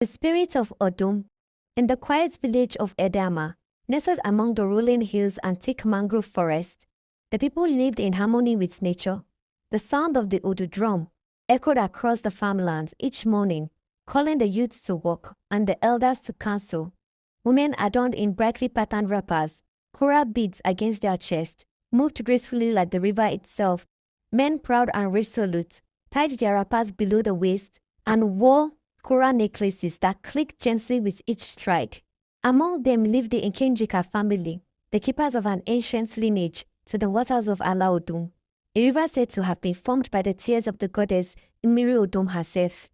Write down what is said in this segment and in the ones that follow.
spirit of ODUM. In the quiet village of Edama, nestled among the rolling hills and thick mangrove forest, the people lived in harmony with nature. The sound of the Odu drum echoed across the farmlands each morning, calling the youths to work and the elders to counsel. Women adorned in brightly patterned wrappers, coral beads against their chests, moved gracefully like the river itself. Men proud and resolute tied their wrappers below the waist and wore coral necklaces that clicked gently with each stride. Among them lived the Ikenjika family, the keepers of an ancient lineage to the waters of Ala Odum, a river said to have been formed by the tears of the goddess Imiri Odum herself.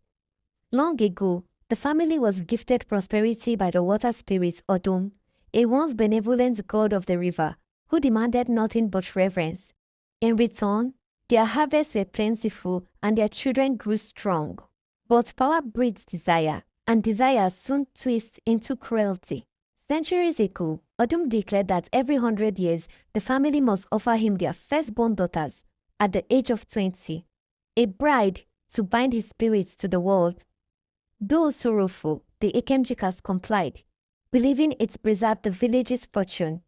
Long ago, the family was gifted prosperity by the water spirit Odum, a once benevolent god of the river, who demanded nothing but reverence. In return, their harvests were plentiful and their children grew strong. But power breeds desire, and desire soon twists into cruelty. Centuries ago, Odum declared that every 100 years, the family must offer him their firstborn daughters at the age of 20, a bride to bind his spirits to the world. Though sorrowful, the Ikemjikas complied, believing it preserved the village's fortune.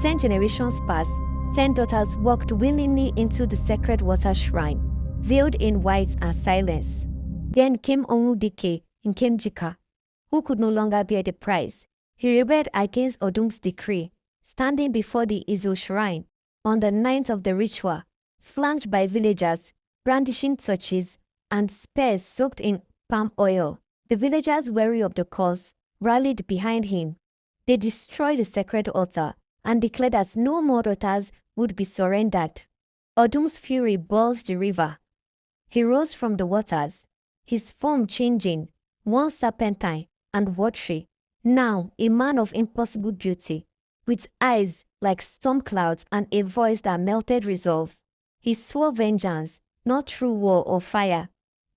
10 generations passed, 10 daughters walked willingly into the sacred water shrine, veiled in white and silence. Then came Onwudike Ikemjika, who could no longer bear the price. He rebelled against Odum's decree, standing before the Izo shrine on the night of the ritual, flanked by villagers, brandishing torches and spears soaked in palm oil. The villagers, weary of the cause, rallied behind him. They destroyed the sacred altar and declared that no more daughters would be surrendered. Odum's fury boiled the river. He rose from the waters, his form changing, once serpentine and watery, now a man of impossible beauty, with eyes like storm clouds and a voice that melted resolve. He swore vengeance, not through war or fire,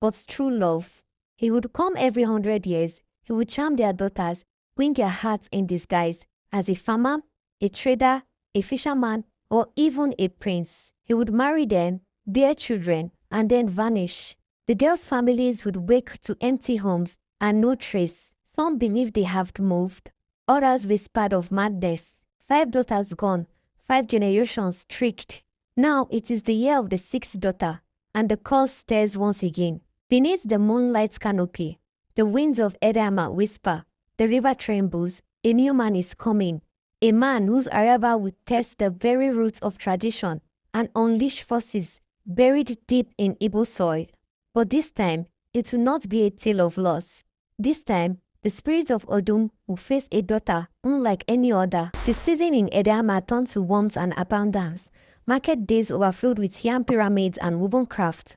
but through love. He would come every 100 years. He would charm their daughters, win their hearts in disguise, as a farmer, a trader, a fisherman, or even a prince. He would marry them, bear children, and then vanish. The girls' families would wake to empty homes and no trace. Some believed they had moved. Others whispered of madness. 5 daughters gone, 5 generations tricked. Now it is the year of the 6th daughter, and the cause stirs once again. Beneath the moonlight's canopy, the winds of Edama whisper, the river trembles, a new man is coming, a man whose arrival will test the very roots of tradition and unleash forces buried deep in Igbo soil. But this time, it will not be a tale of loss. This time, the spirit of Odum will face a daughter unlike any other. The season in Edama turned to warmth and abundance. Market days overflowed with yam pyramids and woven craft,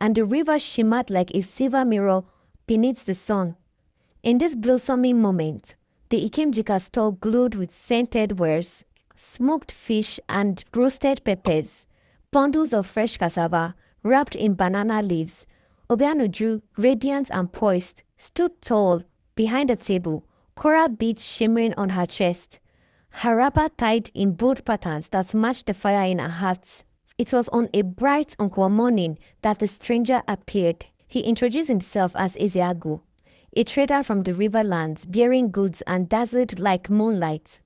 and the river shimmered like a silver mirror beneath the sun. In this blossoming moment, the Ikemjika store glowed with scented wares, smoked fish and roasted peppers, bundles of fresh cassava wrapped in banana leaves. Obianuju, radiant and poised, stood tall behind the table, coral beads shimmering on her chest, her wrapper tied in bold patterns that matched the fire in her heart. It was on a bright Nkwa morning that the stranger appeared. He introduced himself as Ezeagu, a trader from the riverlands bearing goods and dazzled like moonlight.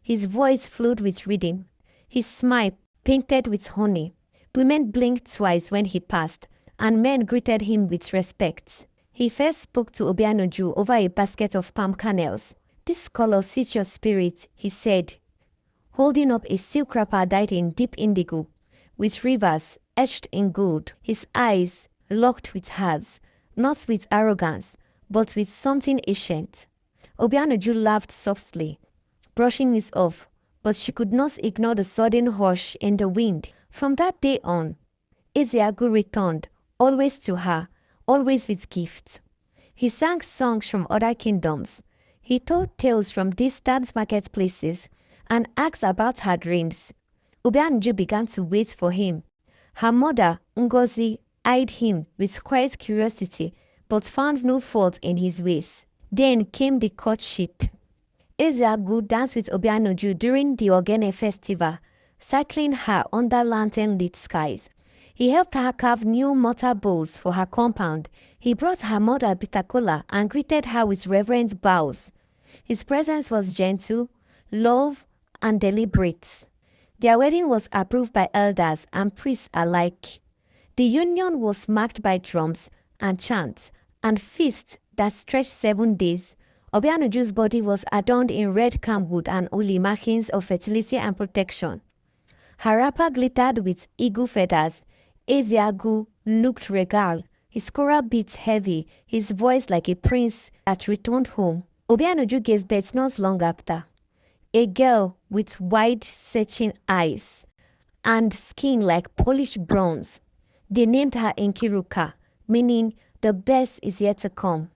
His voice flowed with rhythm, his smile painted with honey. Women blinked twice when he passed, and men greeted him with respect. He first spoke to Obianuju over a basket of palm kernels. "This color suits your spirit," he said, holding up a silk wrapper dyed in deep indigo, with rivers etched in gold. His eyes locked with hers, not with arrogance, but with something ancient. Obianuju laughed softly, brushing it off, but she could not ignore the sudden hush in the wind. From that day on, Ezeagu returned, always to her, always with gifts. He sang songs from other kingdoms. He told tales from distant marketplaces and asked about her dreams. Obianuju began to wait for him. Her mother, Ngozi, eyed him with quiet curiosity but found no fault in his ways. Then came the courtship. Ezeagu danced with Obianuju during the Ogene festival, cycling her under lantern-lit skies. He helped her carve new mortar bowls for her compound, He brought her mother Bitakola and greeted her with reverent bows. His presence was gentle, love, and deliberate. Their wedding was approved by elders and priests alike. The union was marked by drums and chants and feasts that stretched 7 days. Obianuju's body was adorned in red camwood and uli markings of fertility and protection. Her wrapper glittered with eagle feathers. Ezeagu looked regal, his coral beats heavy, his voice like a prince that returned home. Obianuju gave birth not long after. A girl with wide, searching eyes and skin like polished bronze. They named her Nkiruka, meaning the best is yet to come.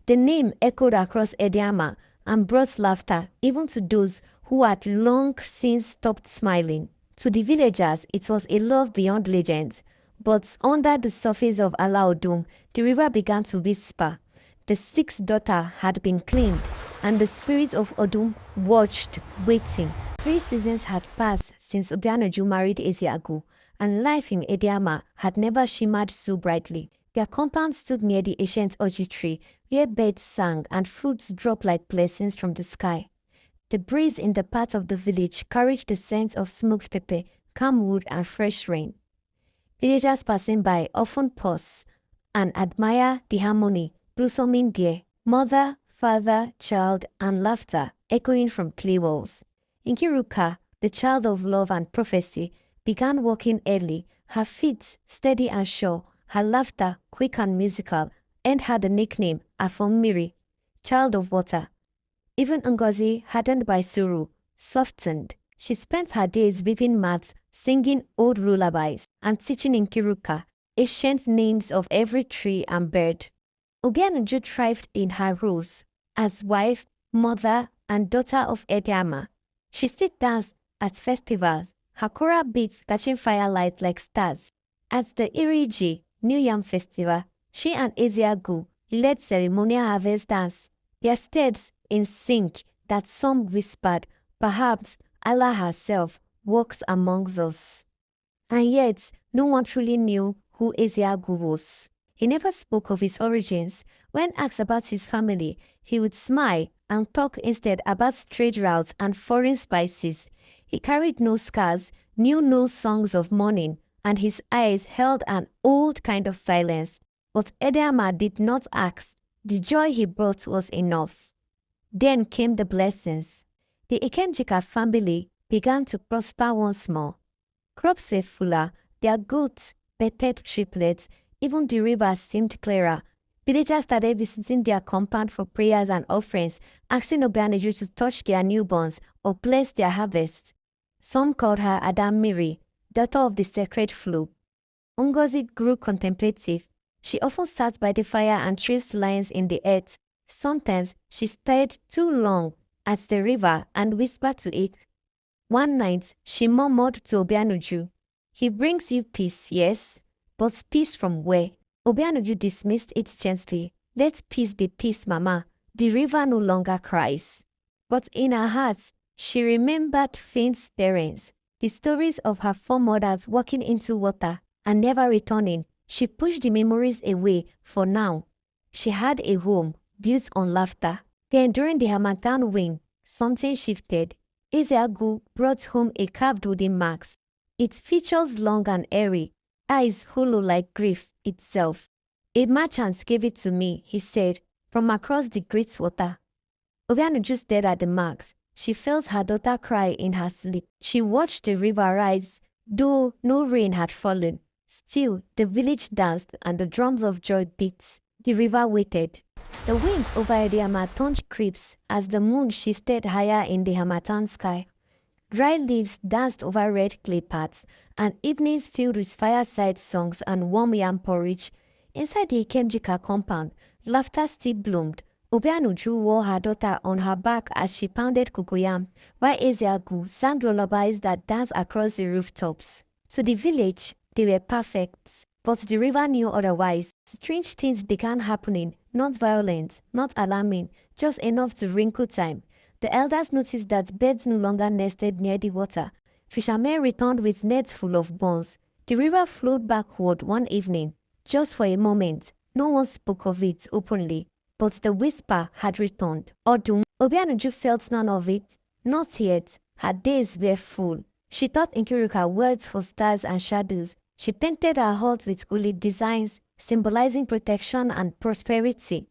The name echoed across Ediama and brought laughter even to those who had long since stopped smiling. To the villagers, it was a love beyond legends. But under the surface of ODUM, the river began to whisper. The sixth daughter had been claimed, and the spirits of ODUM watched, waiting. 3 seasons had passed since Obianuju married Ezeagu, and life in Ediama had never shimmered so brightly. Their compound stood near the ancient orchid tree, where birds sang and fruits dropped like blessings from the sky. The breeze in the part of the village carried the scent of smoked pepper, camwood, and fresh rain. Villagers passing by often pause and admire the harmony blossoming there, mother, father, child, and laughter echoing from clay walls. Nkiruka, the child of love and prophecy, began walking early, her feet steady and sure, her laughter quick and musical, earned her the nickname Afomiri, child of water. Even Ngozi, hardened by sorrow, softened. She spent her days weaving mats, singing old lullabies, and teaching Nkiruka ancient names of every tree and bird. Obianuju thrived in her roles as wife, mother, and daughter of Ediama. She still danced at festivals, her choral beats catching firelight like stars. At the Iriji New Yam Festival, she and Ezeagu led ceremonial harvest dance, their steps in sync that some whispered, perhaps Allah herself walks amongst us. And yet, no one truly knew who Ezeagu was. He never spoke of his origins. When asked about his family, he would smile and talk instead about trade routes and foreign spices. He carried no scars, knew no songs of mourning, and his eyes held an old kind of silence. But Ediama did not ask. The joy he brought was enough. Then came the blessings. The Ikemjika family began to prosper once more. Crops were fuller, their goats bettered triplets, even the river seemed clearer. Villagers started visiting their compound for prayers and offerings, asking Obianuju to touch their newborns or bless their harvest. Some called her Adamiri, daughter of the sacred flow. Ngozi grew contemplative. She often sat by the fire and traced lines in the earth. Sometimes she stayed too long at the river and whispered to it. One night, she murmured to Obianuju, "He brings you peace, yes, but peace from where?" Obianuju dismissed it gently. "Let peace be peace, Mama. The river no longer cries." But in her heart, she remembered faint stirrings, the stories of her foremothers walking into water and never returning. She pushed the memories away for now. She had a home built on laughter. Then during the Harmattan wind, something shifted. Ezeagu brought home a carved wooden mask. Its features long and airy, eyes hollow like grief itself. "A merchant gave it to me," he said, "from across the great water." Obianuju stared at the mask. She felt her daughter cry in her sleep. She watched the river rise, though no rain had fallen. Still, the village danced and the drums of joy beat. The river waited. The winds over Ediama turned crisp as the moon shifted higher in the Harmattan sky. Dry leaves danced over red clay paths, and evenings filled with fireside songs and warm yam porridge. Inside the Ikemjika compound, laughter still bloomed. Obianuju wore her daughter on her back as she pounded cocoyam, while Ezeagu sang lullabies that danced across the rooftops. To the village, they were perfect, but the river knew otherwise. Strange things began happening, not violent, not alarming, just enough to wrinkle time. The elders noticed that birds no longer nested near the water. Fishermen returned with nets full of bones. The river flowed backward one evening, just for a moment, No one spoke of it openly, but the whisper had returned. ODUM. Obianuju felt none of it. Not yet. Her days were full. She taught Nkiruka words for stars and shadows. She painted her heart with uli designs, symbolizing protection and prosperity.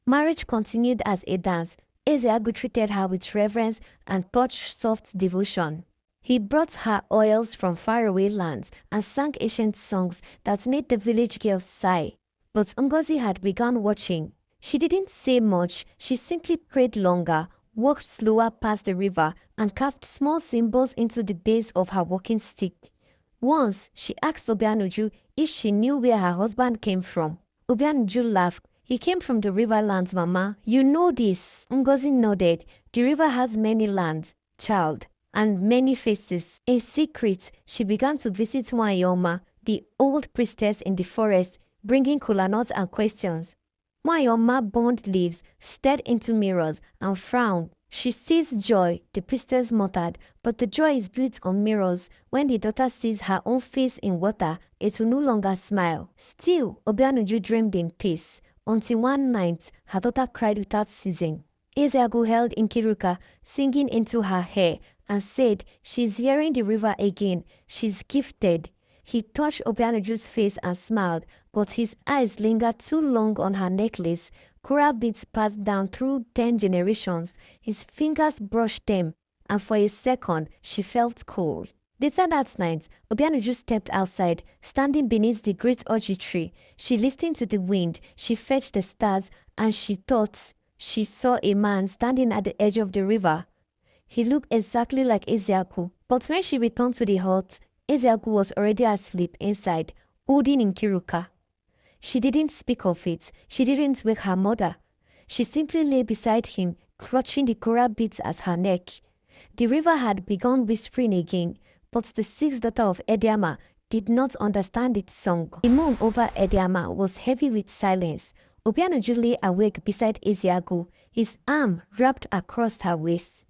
Marriage continued as a dance. Ezeagu treated her with reverence and touched soft devotion. He brought her oils from faraway lands and sang ancient songs that made the village girls sigh. But Ngozi had begun watching. She didn't say much, she simply prayed longer, walked slower past the river, and carved small symbols into the base of her walking stick. Once, she asked Obianuju if she knew where her husband came from. Obianuju laughed. He came from the riverlands, Mama. You know this. Ngozi nodded. The river has many lands, child, and many faces. In secret, she began to visit Mwayoma, the old priestess in the forest, bringing kola nuts and questions. Mwayoma burned leaves, stared into mirrors, and frowned. She sees joy, the priestess muttered, but the joy is built on mirrors. When the daughter sees her own face in water, it will no longer smile. Still, Obianuju dreamed in peace, until one night, her daughter cried without ceasing. Ezeagu held Nkiruka, singing into her hair, and said, "She's hearing the river again. She's gifted." He touched Obianuju's face and smiled, but his eyes lingered too long on her necklace. Coral beads passed down through 10 generations. His fingers brushed them, and for a second, she felt cold. Later that night, Obianuju stepped outside, standing beneath the great orji tree. She listened to the wind, she fetched the stars, and she thought she saw a man standing at the edge of the river. He looked exactly like Ezeaku, but when she returned to the hut, Ezeaku was already asleep inside, holding Nkiruka. She didn't speak of it. She didn't wake her mother. She simply lay beside him, clutching the coral beads at her neck. The river had begun whispering again, but the sixth daughter of Ediama did not understand its song. The moon over Ediama was heavy with silence. Obianuju lay awake beside Ezeagu, his arm wrapped across her waist.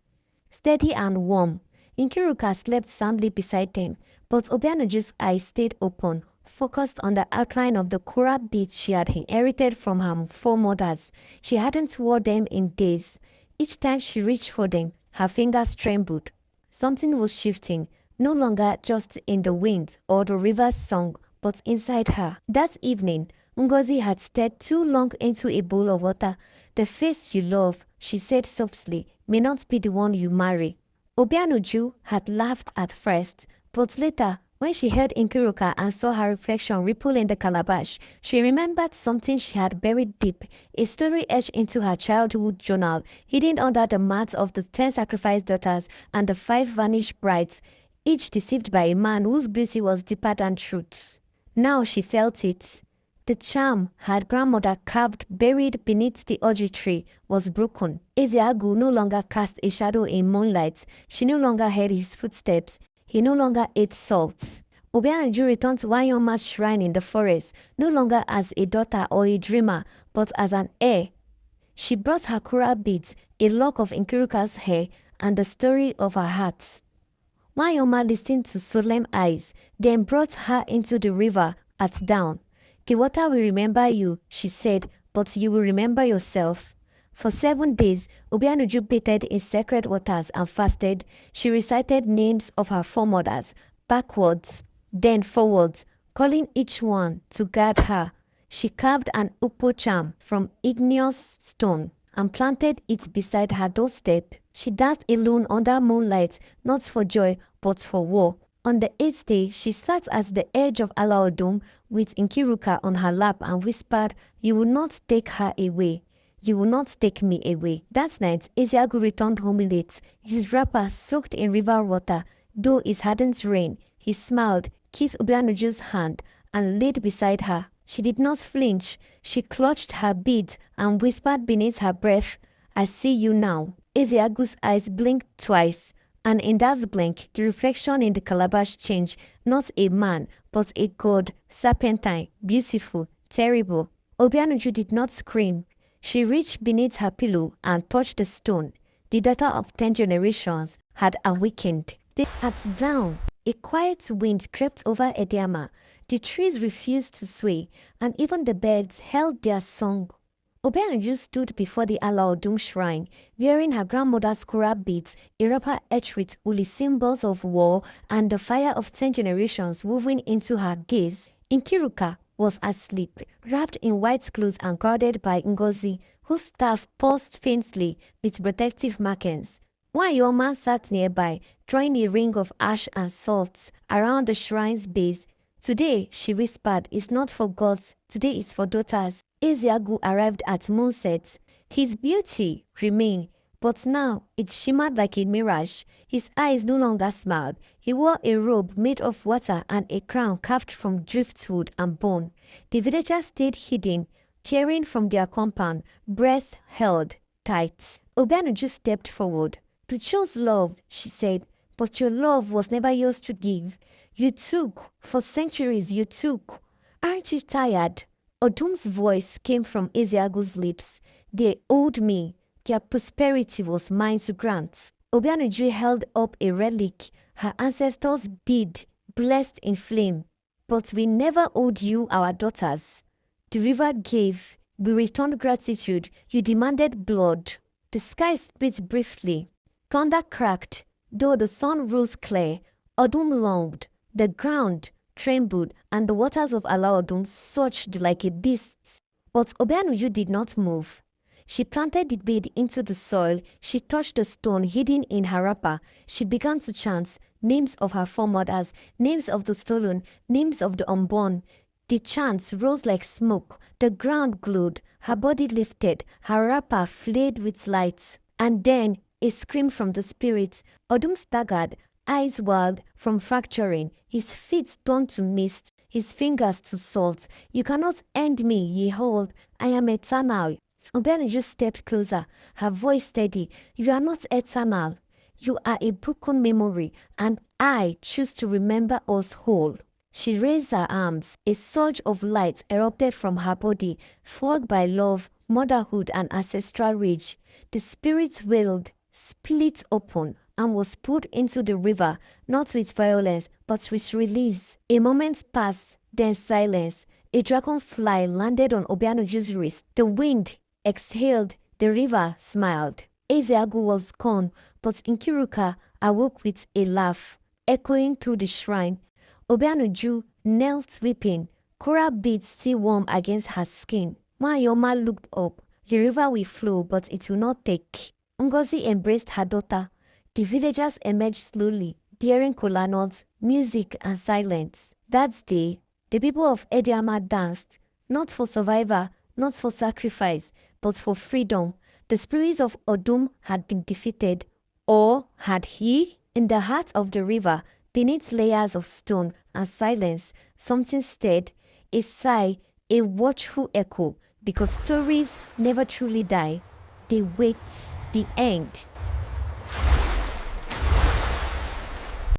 Steady and warm, Nkiruka slept soundly beside them, but Obianuju's eyes stayed open, focused on the outline of the coral beads she had inherited from her foremothers. She hadn't worn them in days. Each time she reached for them, her fingers trembled. Something was shifting, no longer just in the wind or the river's song, but inside her. That evening, Ngozi had stared too long into a bowl of water. "The face you love," she said softly, "may not be the one you marry." Obianuju had laughed at first, but later, when she heard Nkiruka and saw her reflection ripple in the calabash, she remembered something she had buried deep, a story etched into her childhood journal, hidden under the mats of the 10 sacrificed daughters and the 5 vanished brides, each deceived by a man whose beauty was deeper than truth. Now she felt it. The charm her grandmother carved buried beneath the orji tree was broken. Ezeagu no longer cast a shadow in moonlight. She no longer heard his footsteps. He no longer ate salt. Obianuju returned to Wanyoma's shrine in the forest, no longer as a daughter or a dreamer, but as an heir. She brought her coral beads, a lock of Nkiruka's hair, and the story of her heart. Wanyoma listened to solemn eyes, then brought her into the river at dawn. "The water will remember you," she said, "but you will remember yourself." For 7 days, Obianuju bathed in sacred waters and fasted. She recited names of her foremothers, backwards, then forwards, calling each one to guard her. She carved an upo charm from igneous stone and planted it beside her doorstep. She danced alone under moonlight, not for joy, but for war. On the 8th day, she sat at the edge of ODUM with Nkiruka on her lap and whispered, "You will not take her away. You will not take me away." That night, Ezeagu returned home late, his wrapper soaked in river water. Though it hadn't rained, he smiled, kissed Obianuju's hand, and laid beside her. She did not flinch. She clutched her beads and whispered beneath her breath, "I see you now." Ezeagu's eyes blinked twice, and in that blink, the reflection in the calabash changed. Not a man, but a god, serpentine, beautiful, terrible. Obianuju did not scream. She reached beneath her pillow and touched the stone. The daughter of 10 generations had awakened. At dawn, a quiet wind crept over Ediama. The trees refused to sway, and even the birds held their song. Obianuju stood before the Ala Odum shrine, wearing her grandmother's Kura beads, a wrapper etched with uli symbols of war and the fire of 10 generations woven into her gaze. Nkiruka was asleep, wrapped in white clothes and guarded by Ngozi, whose staff pulsed faintly with protective markings. Wanyoma sat nearby, drawing a ring of ash and salt around the shrine's base. Today, she whispered, is not for gods, today is for daughters. Ezeagu arrived at moonset. His beauty remained, but now it shimmered like a mirage. His eyes no longer smiled. He wore a robe made of water and a crown carved from driftwood and bone. The villagers stayed hidden, peering from their compound, breath held tight. Obianuju stepped forward. To choose love, she said, but your love was never yours to give. You took, for centuries you took. Aren't you tired? Odum's voice came from Ezeagu's lips. They owed me. Their prosperity was mine to grant. Obianuju held up a relic, her ancestors' bead, blessed in flame. But we never owed you our daughters. The river gave. We returned gratitude. You demanded blood. The sky split briefly. Thunder cracked. Though the sun rose clear, Odum longed. The ground trembled, and the waters of Ala Odum surged like a beast. But Obianuju did not move. She planted the bead into the soil. She touched the stone hidden in her wrapper. She began to chant names of her foremothers, names of the stolen, names of the unborn. The chants rose like smoke. The ground glowed. Her body lifted. Her wrapper flared with light. And then a scream from the spirit. Odum staggered, eyes wild from fracturing. His feet turned to mist, his fingers to salt. You cannot end me, ye hold. I am eternal. Obianuju stepped closer, her voice steady. You are not eternal. You are a broken memory, and I choose to remember us whole. She raised her arms. A surge of light erupted from her body, fueled by love, motherhood, and ancestral rage. The spirit wailed, split open, and was pulled into the river, not with violence, but with release. A moment passed, then silence. A dragonfly landed on Obianuju's wrist. The wind exhaled. The river smiled. Ezeagu was gone, but Nkiruka awoke with a laugh, echoing through the shrine. Obianuju knelt weeping, Kura beads still warm against her skin. Wanyoma looked up. The river will flow, but it will not take. Ngozi embraced her daughter. The villagers emerged slowly, bearing kola nuts, music, and silence. That day, the people of Ediama danced, not for survival, not for sacrifice, but for freedom. The spirits of Odum had been defeated. Or had he? In the heart of the river, beneath layers of stone and silence, something stirred, a sigh, a watchful echo, because stories never truly die. They wait the end.